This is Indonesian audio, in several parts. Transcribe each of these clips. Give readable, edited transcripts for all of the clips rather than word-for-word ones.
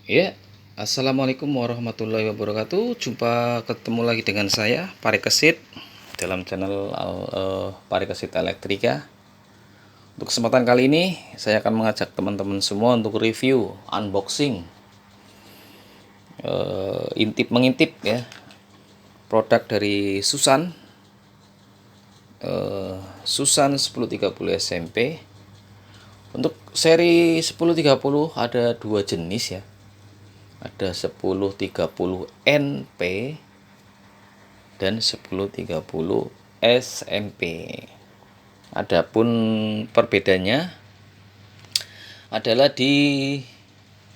Ya, assalamualaikum warahmatullahi wabarakatuh. Jumpa ketemu lagi dengan saya Parikesit dalam channel Parikesit Elektrika. Untuk kesempatan kali ini, saya akan mengajak teman-teman semua untuk review, unboxing, mengintip ya produk dari Susan, Susan 1030 SMP. Untuk seri 1030 ada dua jenis ya. Ada 1030 NP dan 1030 SMP. Adapun perbedaannya adalah di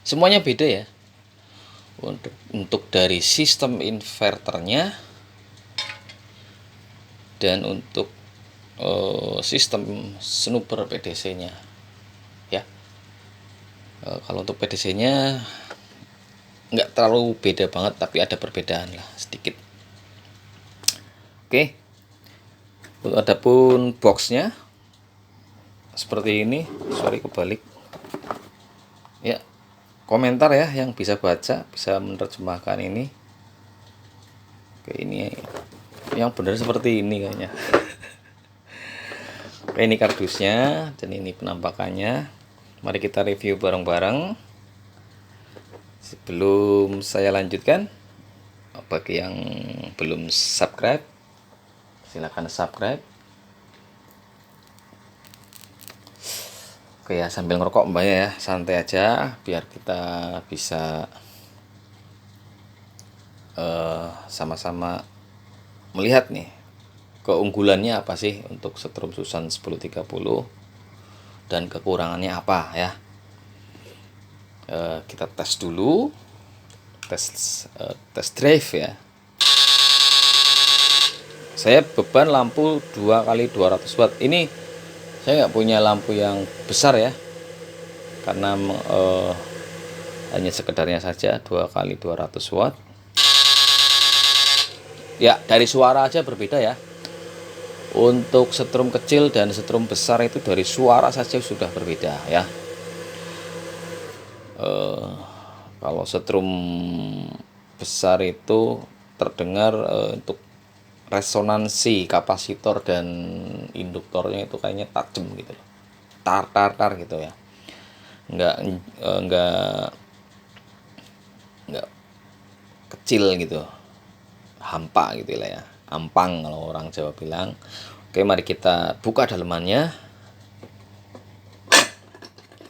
semuanya beda ya. Untuk dari sistem inverternya dan untuk sistem snubber PDC-nya ya. Kalau untuk PDC-nya nggak terlalu beda banget, tapi ada perbedaan lah sedikit. Oke, adapun boxnya seperti ini. Sorry, kebalik ya. Komentar ya yang bisa baca, bisa menerjemahkan ini. Oke, ini yang benar seperti ini kayaknya. Oke, ini kardusnya dan ini penampakannya. Mari kita review bareng-bareng. Sebelum saya lanjutkan, bagi yang belum subscribe, silakan subscribe. Oke ya, sambil ngerokok mbak ya, santai aja biar kita bisa sama-sama melihat nih keunggulannya apa sih untuk setrum Susan 1030 dan kekurangannya apa ya. Kita tes dulu, tes drive ya. Saya beban lampu 2x200 watt. Ini saya nggak punya lampu yang besar ya, karena hanya sekedarnya saja 2x200 watt ya. Dari suara aja berbeda ya. Untuk setrum kecil dan setrum besar itu dari suara saja sudah berbeda ya. Kalau setrum besar itu terdengar untuk resonansi kapasitor dan induktornya itu kayaknya tajam gitu, tar gitu ya. Nggak kecil gitu, hampa gitu lah ya, ampang kalau orang Jawa bilang. Oke, mari kita buka dalemannya.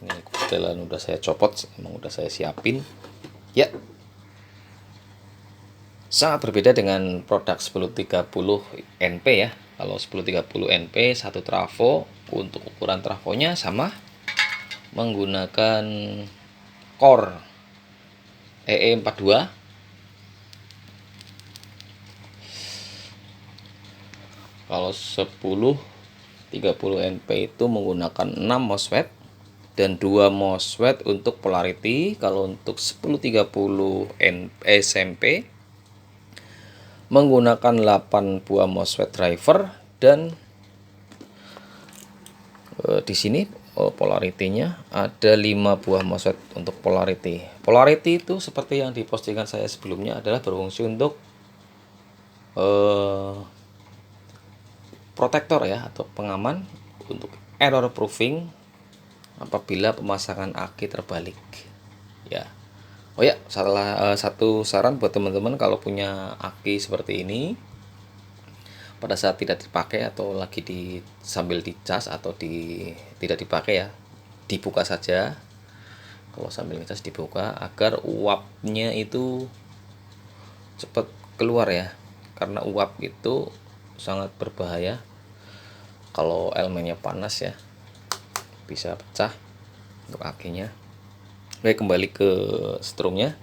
Ini kebetulan udah saya copot, emang udah saya siapin ya. Sangat berbeda dengan produk 1030 NP ya. Kalau 1030 NP satu trafo, untuk ukuran trafonya sama, menggunakan core EE42. Kalau 1030 NP itu menggunakan 6 MOSFET dan 2 MOSFET untuk polarity. Kalau untuk 1030 SMP menggunakan 8 buah MOSFET driver dan di sini polarity-nya ada 5 buah MOSFET untuk polarity. Polarity itu seperti yang dipostingan saya sebelumnya adalah berfungsi untuk protektor ya, atau pengaman untuk error proofing apabila pemasangan aki terbalik ya. Oh ya, satu saran buat teman-teman, kalau punya aki seperti ini pada saat tidak dipakai atau lagi sambil dicas atau tidak dipakai ya, dibuka saja. Kalau sambil ngecas dibuka agar uapnya itu cepat keluar ya, karena uap itu sangat berbahaya. Kalau elemennya panas ya, bisa pecah untuk akinya. Oke, kembali ke strumnya.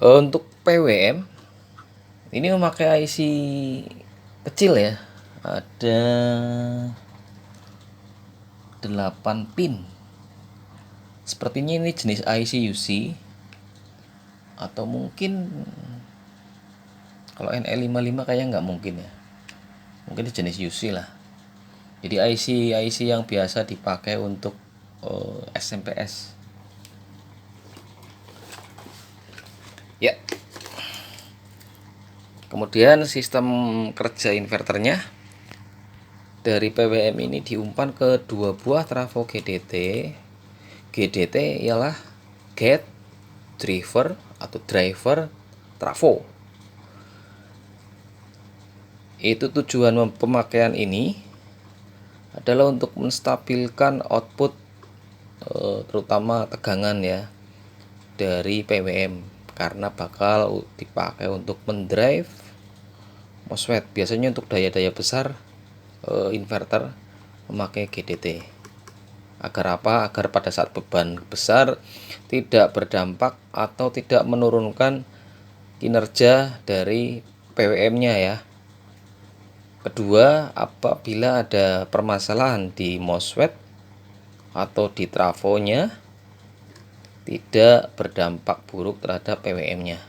Untuk PWM ini memakai IC kecil ya, ada 8 pin. Sepertinya ini jenis IC UC, atau mungkin kalau NE55 kayaknya nggak mungkin ya, mungkin ini jenis UC lah. Jadi IC yang biasa dipakai untuk SMPS. Kemudian sistem kerja inverternya dari PWM ini diumpan ke dua buah trafo GDT. GDT ialah gate driver atau driver trafo. Itu tujuan pemakaian ini adalah untuk menstabilkan output terutama tegangan ya dari PWM, karena bakal dipakai untuk mendrive MOSFET. Biasanya untuk daya-daya besar inverter memakai GDT. Agar apa? Agar pada saat beban besar tidak berdampak atau tidak menurunkan kinerja dari PWM-nya ya. Kedua, apabila ada permasalahan di MOSFET atau di trafonya, tidak berdampak buruk terhadap PWM-nya.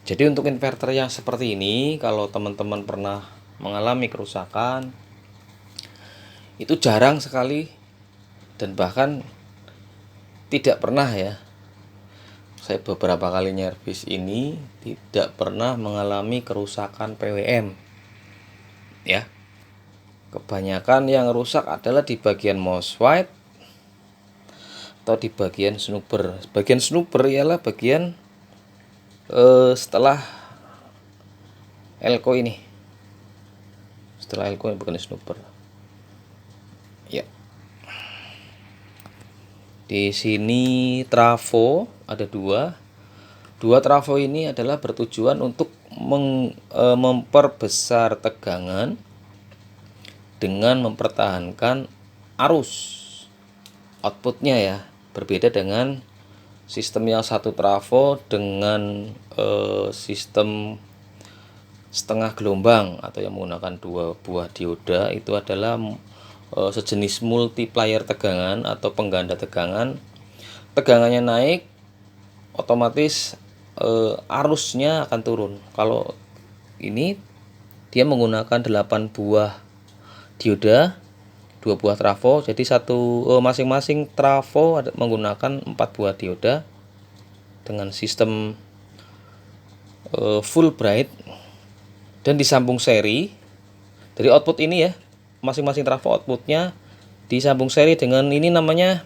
Jadi untuk inverter yang seperti ini, kalau teman-teman pernah mengalami kerusakan, itu jarang sekali dan bahkan tidak pernah ya. Saya beberapa kali nyervis ini tidak pernah mengalami kerusakan PWM. Ya. Kebanyakan yang rusak adalah di bagian MOSFET atau di bagian snubber. Bagian snubber ialah bagian setelah elko ini. Setelah elko ini bukan snubber. Ya. Di sini trafo ada dua. Dua trafo ini adalah bertujuan untuk memperbesar tegangan dengan mempertahankan arus outputnya ya. Berbeda dengan sistem yang satu trafo dengan sistem setengah gelombang atau yang menggunakan dua buah dioda, itu adalah sejenis multiplier tegangan atau pengganda tegangan. Tegangannya naik, otomatis arusnya akan turun. Kalau ini dia menggunakan 8 buah dioda, 2 buah trafo. Jadi masing-masing trafo menggunakan 4 buah dioda dengan sistem full bright dan disambung seri. Dari output ini ya, masing-masing trafo outputnya disambung seri dengan ini namanya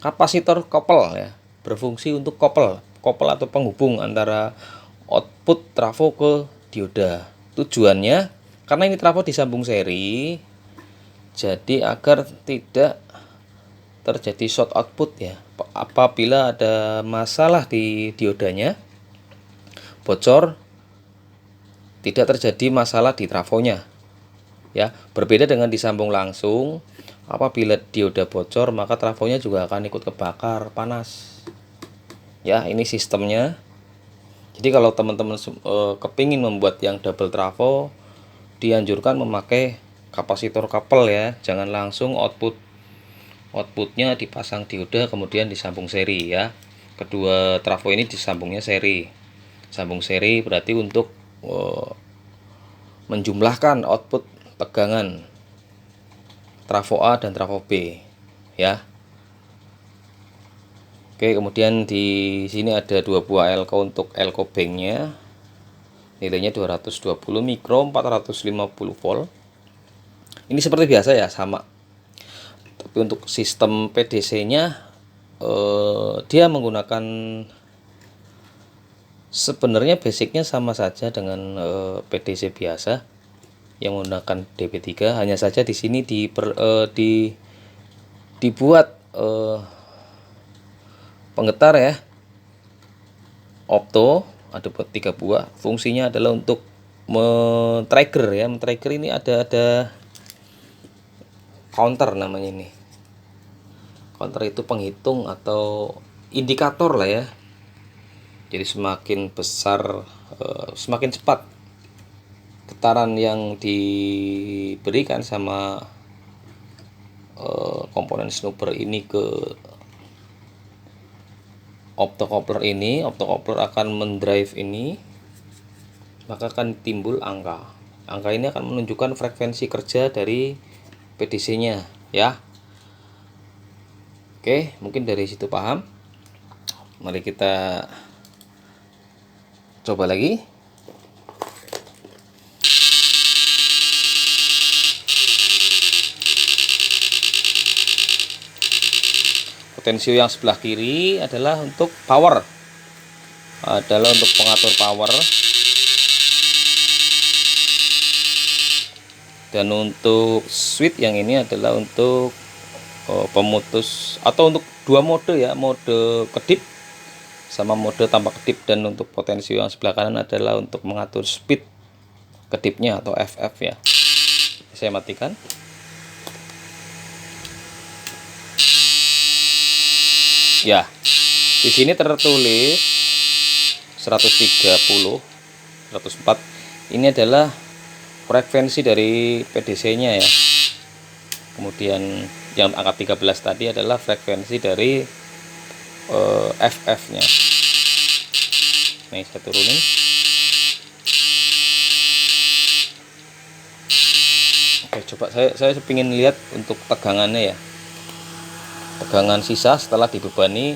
kapasitor couple ya, berfungsi untuk couple atau penghubung antara output trafo ke dioda. Tujuannya karena ini trafo disambung seri, jadi agar tidak terjadi short output ya. Apabila ada masalah di diodanya, bocor, tidak terjadi masalah di trafonya. Ya, berbeda dengan disambung langsung. Apabila dioda bocor, maka trafonya juga akan ikut kebakar, panas. Ya, ini sistemnya. Jadi kalau teman-teman kepingin membuat yang double trafo, dianjurkan memakai kapasitor couple ya. Jangan langsung outputnya dipasang dioda kemudian disambung seri ya. Kedua trafo ini disambungnya seri. Sambung seri berarti untuk menjumlahkan output tegangan trafo A dan trafo B ya. Oke, kemudian di sini ada 2 buah elko untuk elko banknya. Nilainya 220 mikro 450 volt. Ini seperti biasa ya, sama. Tapi untuk sistem PDC-nya dia menggunakan, sebenarnya basicnya sama saja dengan PDC biasa yang menggunakan DP3, hanya saja di sini dibuat penggetar ya, opto, ada 3 buah. Fungsinya adalah untuk men-trigger ya. Men-trigger ini ada counter namanya ini. Counter itu penghitung atau indikator lah ya. Jadi semakin besar, semakin cepat getaran yang diberikan sama komponen snubber ini ke optocoupler ini. Optocoupler akan mendrive ini, maka akan timbul angka. Angka ini akan menunjukkan frekuensi kerja dari PDC-nya ya. Oke, mungkin dari situ paham. Mari kita coba lagi. potensio yang sebelah kiri adalah untuk power, adalah untuk pengatur power. Dan untuk switch yang ini adalah untuk pemutus atau untuk dua mode ya, mode kedip sama mode tanpa kedip. Dan untuk potensio yang sebelah kanan adalah untuk mengatur speed kedipnya atau FF ya. Saya matikan. Ya, di sini tertulis 130, 104. Ini adalah frekuensi dari PDC-nya ya. Kemudian yang angka 13 tadi adalah frekuensi dari FF-nya. Nih saya turunin. Oke, coba saya ingin lihat untuk tegangannya ya. Tegangan sisa setelah dibebani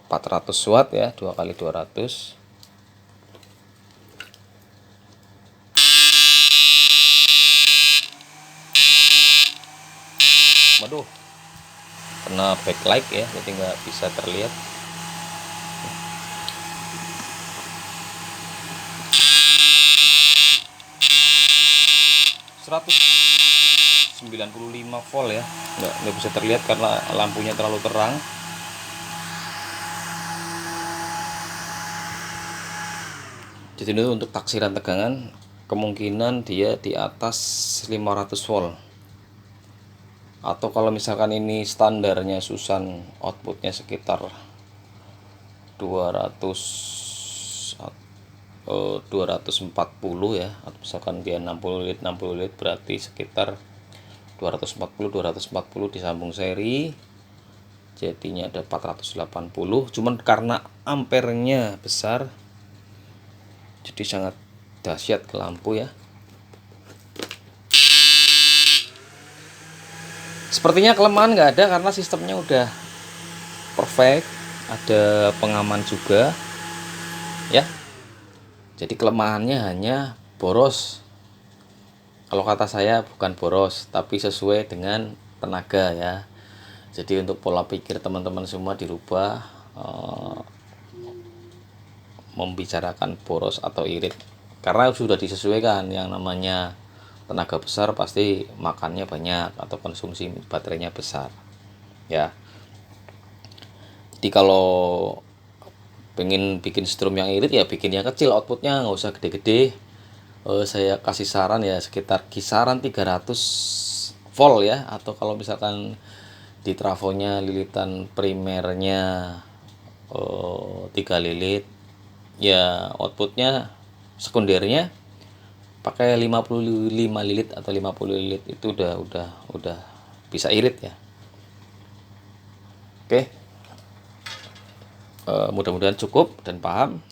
400 watt ya, 2 kali 200. Waduh, kena backlight ya, jadi nggak bisa terlihat. Seratus 95 volt ya, nggak bisa terlihat karena lampunya terlalu terang. Jadi itu untuk taksiran tegangan kemungkinan dia di atas 500 volt. Atau kalau misalkan ini standarnya Susan, outputnya sekitar 240 ya, atau misalkan dia 60 lit berarti sekitar 240 disambung seri jadinya ada 480. Cuman karena ampernya besar jadi sangat dahsyat ke lampu ya. Sepertinya kelemahan nggak ada karena sistemnya udah perfect, ada pengaman juga ya. Jadi kelemahannya hanya boros. Kalau kata saya bukan boros, tapi sesuai dengan tenaga ya. Jadi untuk pola pikir teman-teman semua dirubah, membicarakan boros atau irit, karena sudah disesuaikan. Yang namanya tenaga besar pasti makannya banyak atau konsumsi baterainya besar ya. Jadi kalau pengen bikin strum yang irit ya bikin yang kecil, outputnya nggak usah gede-gede. Saya kasih saran ya sekitar kisaran 300 volt ya. Atau kalau misalkan di trafonya lilitan primernya 3 lilit ya, outputnya sekundernya pakai 55 lilit atau 50 lilit itu udah bisa irit ya. Oke, mudah-mudahan cukup dan paham.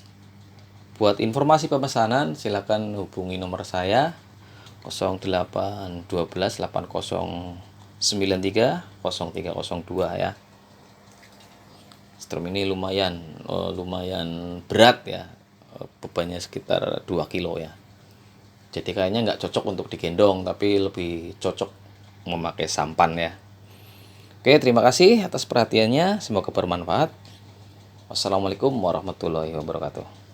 Buat informasi pemesanan silakan hubungi nomor saya 0812 8093 0302 ya. Strum ini lumayan berat ya, bebannya sekitar 2 kilo ya. Jadi kayaknya nggak cocok untuk digendong, tapi lebih cocok memakai sampan ya. Oke, terima kasih atas perhatiannya, semoga bermanfaat. Wassalamualaikum warahmatullahi wabarakatuh.